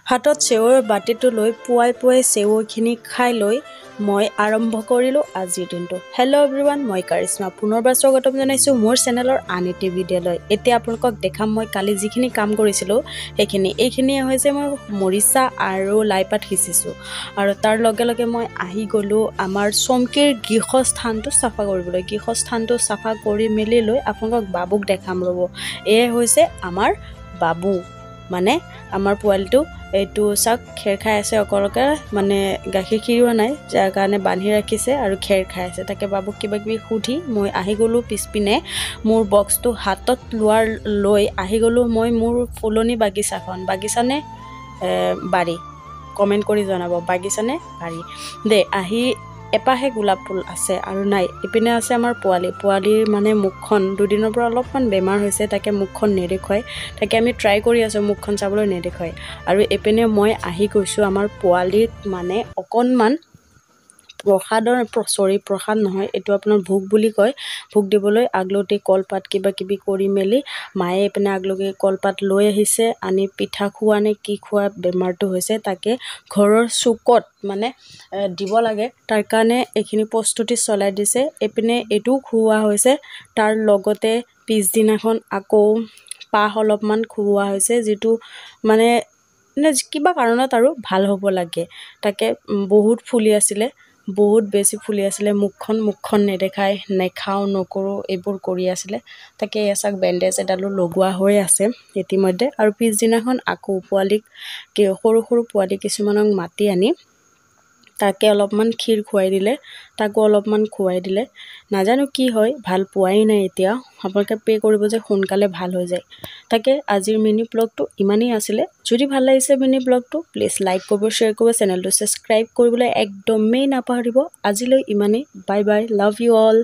হাতত চেৱৈৰ বাটিটো লৈ পুৱাই পুৱাই চেৱৈখিনি খাই লৈ মই আৰম্ভ কৰিলোঁ আজিৰ দিনটো। হেল্ল' এভৰিৱান, মই কাৰিশ্মা পুনৰবাৰ স্বাগতম জনাইছোঁ মোৰ চেনেলৰ আন এটি ভিডিঅ'লৈ। এতিয়া আপোনালোকক দেখাম মই কালি যিখিনি কাম কৰিছিলোঁ এইখিনিয়ে হৈছে মই মৰিচা আৰু লাইপাত সিঁচিছোঁ আৰু তাৰ লগে লগে মই আহি গ'লোঁ আমাৰ চমকীৰ গৃহস্থানটো চাফা কৰিবলৈ। গৃহস্থানটো চাফা কৰি মেলি লৈ আপোনালোকক বাবুক দেখাম ৰ'ব। এয়ে হৈছে আমাৰ বাবু, মানে আমাৰ পোৱালিটো। এইটো চাওক খেৰ খাই আছে অকলকে, মানে গাখীৰ খিৰোৱা নাই যাৰ কাৰণে বান্ধি ৰাখিছে আৰু খেৰ খাই আছে। তাকে বাবুক কিবা কিবি সুধি মই আহি গ'লোঁ পিছপিনে। মোৰ বক্সটো হাতত লৈ আহি গ'লোঁ মই মোৰ ফুলনি বাগিচানে বাৰী, কমেণ্ট কৰি জনাব বাগিচানে বাৰী দে। আহি এপাহে গোলাপ ফুল আছে আৰু নাই। ইপিনে আছে আমাৰ পোৱালিৰ মানে মুখখন দুদিনৰ পৰা অলপমান বেমাৰ হৈছে, তাকে মুখখন নেদেখুৱাই। তাকে আমি ট্ৰাই কৰি আছোঁ মুখখন চাবলৈ নেদেখুৱাই। আৰু এইপিনে মই আহি গৈছোঁ আমাৰ পোৱালিক মানে অকণমান প্ৰসাদ নহয়, এইটো আপোনাৰ ভোগ বুলি কয়, ভোগ দিবলৈ আগলতি কলপাত কিবা কিবি কৰি মেলি মায়ে এইপিনে আগলতি কলপাত লৈ আহিছে। আনি পিঠা খোৱা নে কি খোৱা বেমাৰটো হৈছে তাকে ঘৰৰ চুকত মানে দিব লাগে, তাৰ কাৰণে এইখিনি প্ৰস্তুতি চলাই দিছে। এইপিনে এইটোও খুওৱা হৈছে, তাৰ লগতে পিছদিনাখন আকৌ পাহ অলপমান খুওৱা হৈছে, যিটো মানে কিবা কাৰণত আৰু ভাল হ'ব লাগে। তাকে বহুত বেছি ফুলি আছিলে মুখখন নেদেখাই, নেখাওঁ নকৰোঁ এইবোৰ কৰি আছিলে। তাকে চাওক বেণ্ডেজ এডালো লগোৱা হৈ আছে ইতিমধ্যে। আৰু পিছদিনাখন আকৌ সৰু পোৱালি কিছুমানক মাতি আনি তাকে অলপমান ক্ষীৰ খুৱাই দিলে, তাকো অলপমান খুৱাই দিলে। নাজানো কি হয়, ভাল পোৱাই নাই এতিয়া। আপোনালোকে পে' কৰিব যে সোনকালে ভাল হৈ যায়। তাকে আজিৰ মিনি ব্লগটো ইমানেই আছিলে। যদি ভাল লাগিছে মিনি ব্লগটো প্লিজ লাইক কৰিব, শ্বেয়াৰ কৰিব, চেনেলটো ছাবস্ক্ৰাইব কৰিবলৈ একদমেই নাপাহৰিব। আজিলৈ ইমানেই, bye bye, love you all.